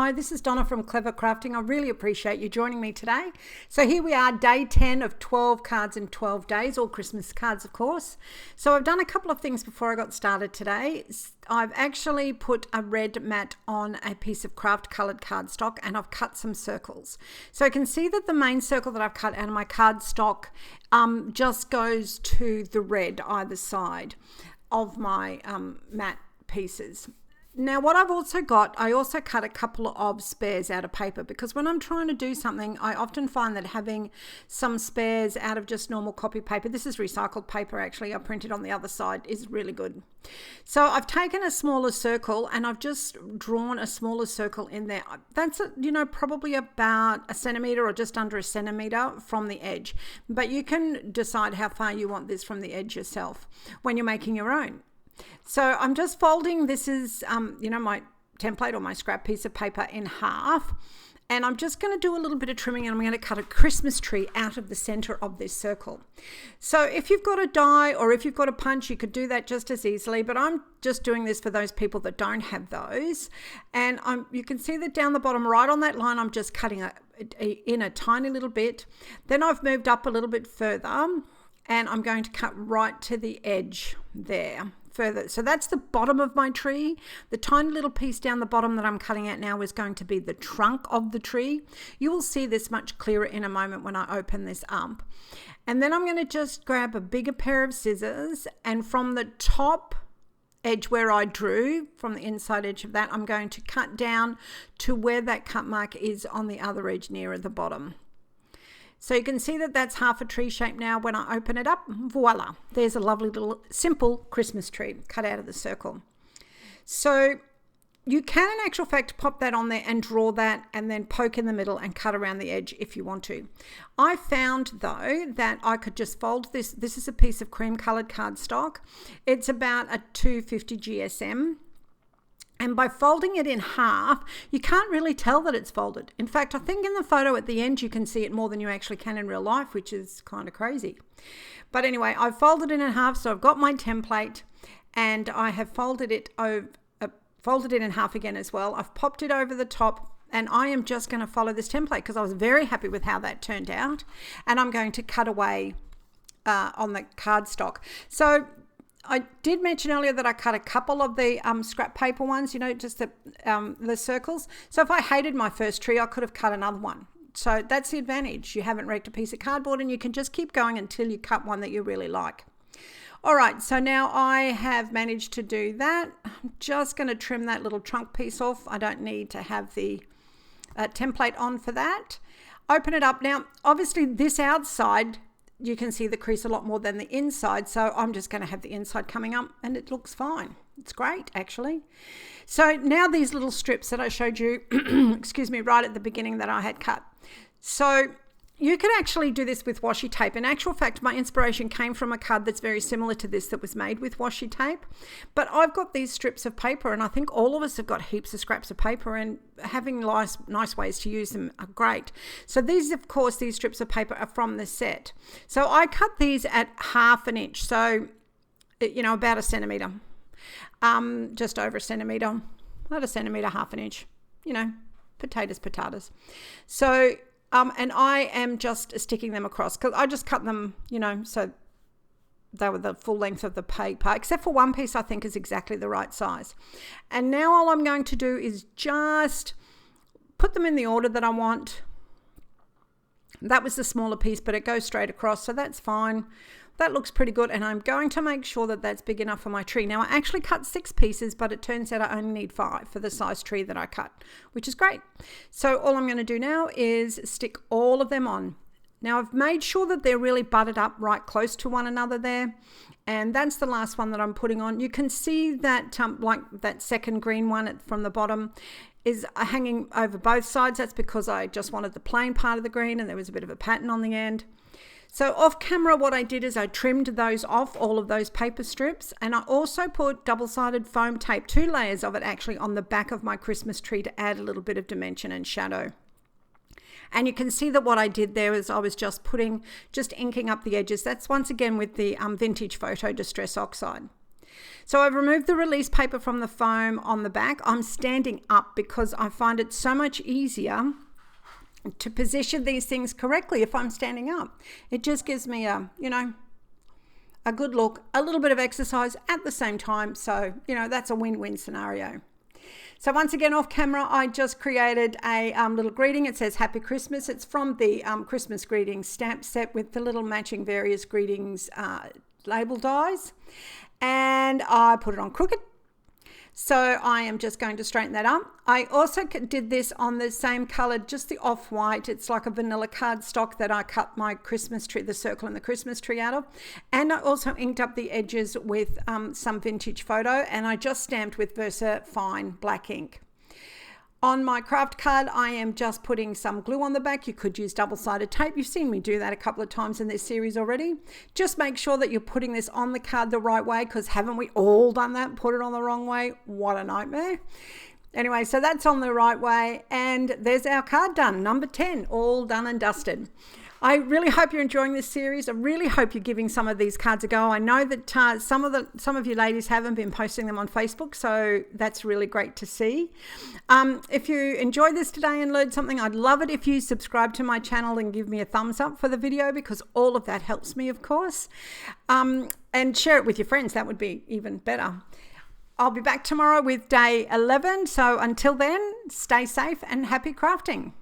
Hi, this is Donna from Clever Crafting. I really appreciate you joining me today. So here we are, day 10 of 12 cards in 12 days, all Christmas cards, of course. So I've done a couple of things before I got started today. I've actually put a red mat on a piece of craft coloured cardstock and I've cut some circles. So I can see that the main circle that I've cut out of my cardstock just goes to the red either side of my mat pieces. Now what I've also got, I also cut a couple of spares out of paper because when I'm trying to do something, I often find that having some spares out of just normal copy paper, this is recycled paper actually, I printed on the other side, is really good. So I've taken a smaller circle and I've just drawn a smaller circle in there. That's, probably about a centimetre or just under a centimetre from the edge. But you can decide how far you want this from the edge yourself when you're making your own. So I'm just folding, this is, my template or my scrap piece of paper in half. And I'm just going to do a little bit of trimming and I'm going to cut a Christmas tree out of the center of this circle. So if you've got a die or if you've got a punch, you could do that just as easily, but I'm just doing this for those people that don't have those. And you can see that down the bottom, right on that line, I'm just cutting in a tiny little bit. Then I've moved up a little bit further and I'm going to cut right to the edge there. Further. So that's the bottom of my tree. The tiny little piece down the bottom that I'm cutting out now is going to be the trunk of the tree. You will see this much clearer in a moment when I open this up. And then I'm going to just grab a bigger pair of scissors and from the top edge where I drew, from the inside edge of that, I'm going to cut down to where that cut mark is on the other edge nearer the bottom. So you can see that that's half a tree shape now. When I open it up, voila, there's a lovely little simple Christmas tree cut out of the circle. So you can in actual fact pop that on there and draw that and then poke in the middle and cut around the edge if you want to. I found though that I could just fold this. This is a piece of cream colored cardstock. It's about a 250 GSM. And by folding it in half, you can't really tell that it's folded. In fact, I think in the photo at the end, you can see it more than you actually can in real life, which is kind of crazy. But anyway, I've folded it in half. So I've got my template and I have folded it in half again as well. I've popped it over the top and I am just going to follow this template because I was very happy with how that turned out. And I'm going to cut away on the cardstock. So I did mention earlier that I cut a couple of the scrap paper ones, just the circles. So if I hated my first tree, I could have cut another one. So that's the advantage. You haven't wrecked a piece of cardboard and you can just keep going until you cut one that you really like. All right, so now I have managed to do that. I'm just going to trim that little trunk piece off. I don't need to have the template on for that. Open it up. Now, obviously this outside, you can see the crease a lot more than the inside. So I'm just going to have the inside coming up and it looks fine. It's great, actually. So now these little strips that I showed you, excuse me, right at the beginning that I had cut. So you can actually do this with washi tape. In actual fact, my inspiration came from a card that's very similar to this that was made with washi tape. But I've got these strips of paper and I think all of us have got heaps of scraps of paper and having nice ways to use them are great. So these, of course, these strips of paper are from the set. So I cut these at 1/2 inch. So, about a centimetre, just over a centimetre, not a centimetre, 1/2 inch, potatoes. So, and I am just sticking them across because I just cut them, so they were the full length of the paper, except for one piece I think is exactly the right size. And now all I'm going to do is just put them in the order that I want. That was the smaller piece, but it goes straight across, so that's fine. That looks pretty good, and I'm going to make sure that that's big enough for my tree. Now, I actually cut 6 pieces, but it turns out I only need 5 for the size tree that I cut, which is great. So all I'm going to do now is stick all of them on. Now, I've made sure that they're really butted up right close to one another there, and that's the last one that I'm putting on. You can see that, like that second green one from the bottom is hanging over both sides. That's because I just wanted the plain part of the green, and there was a bit of a pattern on the end. So off camera, what I did is I trimmed those off, all of those paper strips, and I also put double-sided foam tape, 2 layers of it actually, on the back of my Christmas tree to add a little bit of dimension and shadow. And you can see that what I did there is I was just inking up the edges. That's once again with the vintage photo Distress Oxide. So I've removed the release paper from the foam on the back. I'm standing up because I find it so much easier to position these things correctly if I'm standing up. It just gives me a, a good look, a little bit of exercise at the same time. So, that's a win-win scenario. So once again, off camera, I just created a little greeting. It says Happy Christmas. It's from the Christmas greetings stamp set with the little matching various greetings label dies. And I put it on crooked. So I am just going to straighten that up. I also did this on the same color, just the off-white. It's like a vanilla cardstock that I cut my Christmas tree, the circle and the Christmas tree out of. And I also inked up the edges with some vintage photo, and I just stamped with Versa Fine black ink. On my craft card, I am just putting some glue on the back. You could use double-sided tape. You've seen me do that a couple of times in this series already. Just make sure that you're putting this on the card the right way, because haven't we all done that? Put it on the wrong way. What a nightmare. Anyway, so that's on the right way, and there's our card done, number 10, all done and dusted. I really hope you're enjoying this series. I really hope you're giving some of these cards a go. I know that some of you ladies haven't been posting them on Facebook, so that's really great to see. If you enjoyed this today and learned something, I'd love it if you subscribe to my channel and give me a thumbs up for the video, because all of that helps me, of course. And share it with your friends. That would be even better. I'll be back tomorrow with day 11. So until then, stay safe and happy crafting.